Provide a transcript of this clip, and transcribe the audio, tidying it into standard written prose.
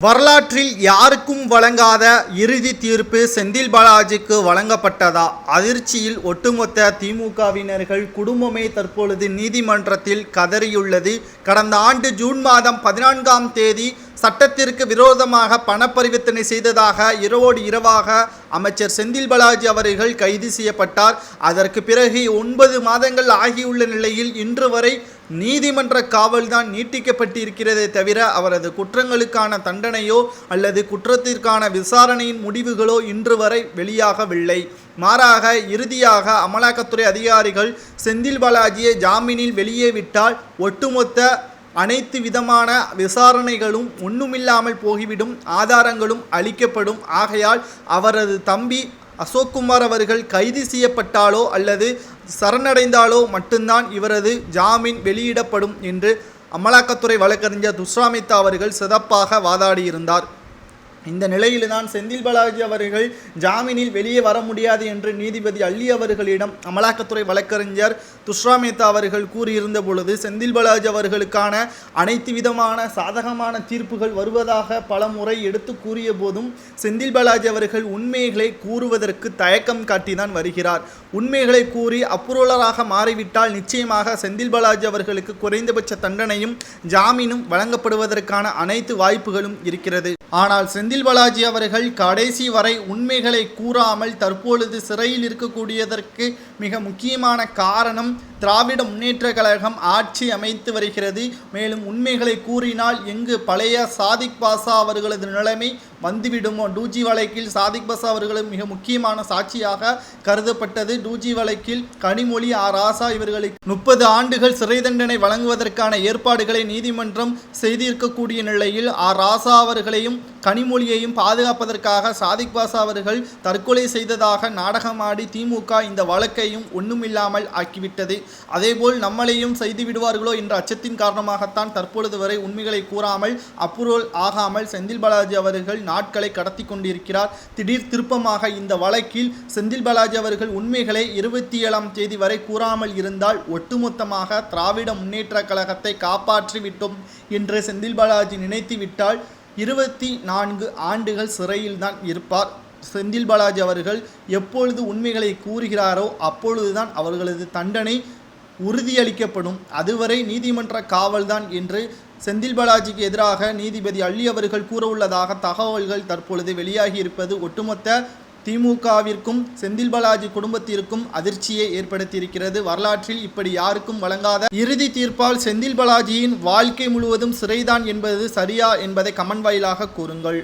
வரலாற்றில் யாருக்கும் வழங்காத இறுதி தீர்ப்பு செந்தில் பாலாஜிக்கு வழங்கப்பட்டதா? அதிர்ச்சியில் ஒட்டுமொத்த திமுகவினர்கள் குடும்பமே தற்பொழுது நீதிமன்றத்தில் கதறியுள்ளது. கடந்த ஆண்டு ஜூன் மாதம் 14ஆம் தேதி சட்டத்திற்கு விரோதமாக பணப்பரிவர்த்தனை செய்ததாக இரவோடு இரவாக அமைச்சர் செந்தில் பாலாஜி அவர்கள் கைது செய்யப்பட்டார். அதற்கு பிறகு 9 மாதங்கள் ஆகியுள்ள நிலையில் இன்று வரை நீதிமன்ற காவல்தான் நீட்டிக்கப்பட்டிருக்கிறதே தவிர அவரது குற்றங்களுக்கான தண்டனையோ அல்லது குற்றத்திற்கான விசாரணையின் முடிவுகளோ இன்று வரை வெளியாகவில்லை. மாறாக இறுதியாக அமலாக்கத்துறை அதிகாரிகள் செந்தில் பாலாஜியை ஜாமீனில் வெளியே விட்டால் ஒட்டுமொத்த அனைத்து விதமான விசாரணைகளும் ஒன்றுமில்லாமல் போகிவிடும், ஆதாரங்களும் அளிக்கப்படும். ஆகையால் அவரது தம்பி அசோக்குமார் அவர்கள் கைது செய்யப்பட்டாலோ அல்லது சரணடைந்தாலோ மட்டும்தான் இவரது ஜாமீன் வெளியிடப்படும் என்று அமலாக்கத்துறை வழக்கறிஞர் துஷ்ரா மேத்தா அவர்கள் சிறப்பாக வாதாடியிருந்தார். இந்த நிலையில்தான் செந்தில் பாலாஜி அவர்கள் ஜாமீனில் வெளியே வர முடியாது என்று நீதிபதி அள்ளி அவர்களிடம் அமலாக்கத்துறை வழக்கறிஞர் துஷ்ரா மேத்தா அவர்கள் கூறியிருந்த பொழுது செந்தில் பாலாஜி அவர்களுக்கான அனைத்து விதமான சாதகமான தீர்ப்புகள் வருவதாக பல முறை எடுத்து கூறிய போதும் செந்தில் பாலாஜி அவர்கள் உண்மைகளை கூறுவதற்கு தயக்கம் காட்டிதான் வருகிறார். உண்மைகளை கூறி அப்ரூவலராக மாறிவிட்டால் நிச்சயமாக செந்தில் பாலாஜி அவர்களுக்கு குறைந்தபட்ச தண்டனையும் ஜாமீனும் வழங்கப்படுவதற்கான அனைத்து வாய்ப்புகளும் இருக்கிறது. ஆனால் செந்தில் பாலாஜி அவர்கள் கடைசி வரை உண்மைகளை கூறாமல் தற்பொழுது சிறையில் இருக்கக்கூடியதற்கு மிக முக்கியமான காரணம் திராவிட முன்னேற்ற கழகம் ஆட்சி அமைத்து வருகிறது. மேலும் உண்மைகளை கூறினால் எங்கு பழைய சாதிக் பாஷா அவர்களது நிலைமை வந்துவிடுமோ? டூஜி வழக்கில் சாதிக் பாஷா அவர்களும் மிக முக்கியமான சாட்சியாக கருதப்பட்டது. டூஜி வழக்கில் கனிமொழி ராசா இவர்களுக்கு 30 ஆண்டுகள் சிறை தண்டனை வழங்குவதற்கான ஏற்பாடுகளை நீதிமன்றம் செய்திருக்கக்கூடிய நிலையில் ராசா அவர்களையும் கனிமொழியையும் பாதுகாப்பதற்காக சாதிக் பாஷா அவர்கள் தற்கொலை செய்ததாக நாடகமாடி திமுக இந்த வழக்கையும் ஒன்றுமில்லாமல் ஆக்கிவிட்டது. அதேபோல் நம்மளையும் செய்து விடுவார்களோ என்ற அச்சத்தின் காரணமாகத்தான் தற்பொழுது வரை உண்மைகளை கூறாமல் அப்ரூவல் ஆகாமல் செந்தில் பாலாஜி அவர்கள் நாட்களை கடத்தி கொண்டிருக்கிறார். திடீர் திருப்பமாக இந்த வழக்கில் செந்தில் பாலாஜி அவர்கள் உண்மைகளை 27ஆம் தேதி வரை கூறாமல் இருந்தால் ஒட்டுமொத்தமாக திராவிட முன்னேற்ற கழகத்தை காப்பாற்றிவிட்டோம் என்று செந்தில் பாலாஜி நினைத்துவிட்டால் 24 ஆண்டுகள் சிறையில்தான் இருப்பார். செந்தில் பாலாஜி அவர்கள் எப்பொழுது உண்மைகளை கூறுகிறாரோ அப்பொழுதுதான் அவர்களது தண்டனை உறுதியளிக்கப்படும். அதுவரை நீதிமன்ற காவல்தான் என்று செந்தில் பாலாஜிக்கு எதிராக நீதிபதி அள்ளி அவர்கள் கூறவுள்ளதாக தகவல்கள் தற்பொழுது வெளியாகி இருப்பது ஒட்டுமொத்த திமுகவிற்கும் செந்தில் பாலாஜி குடும்பத்திற்கும் அதிர்ச்சியை ஏற்படுத்தியிருக்கிறது. வரலாற்றில் இப்படி யாருக்கும் வழங்காத இறுதி தீர்ப்பால் செந்தில் பாலாஜியின் வாழ்க்கை முழுவதும் சிறைதான் என்பது சரியா என்பதை கமெண்ட் வாயிலாக கூறுங்கள்.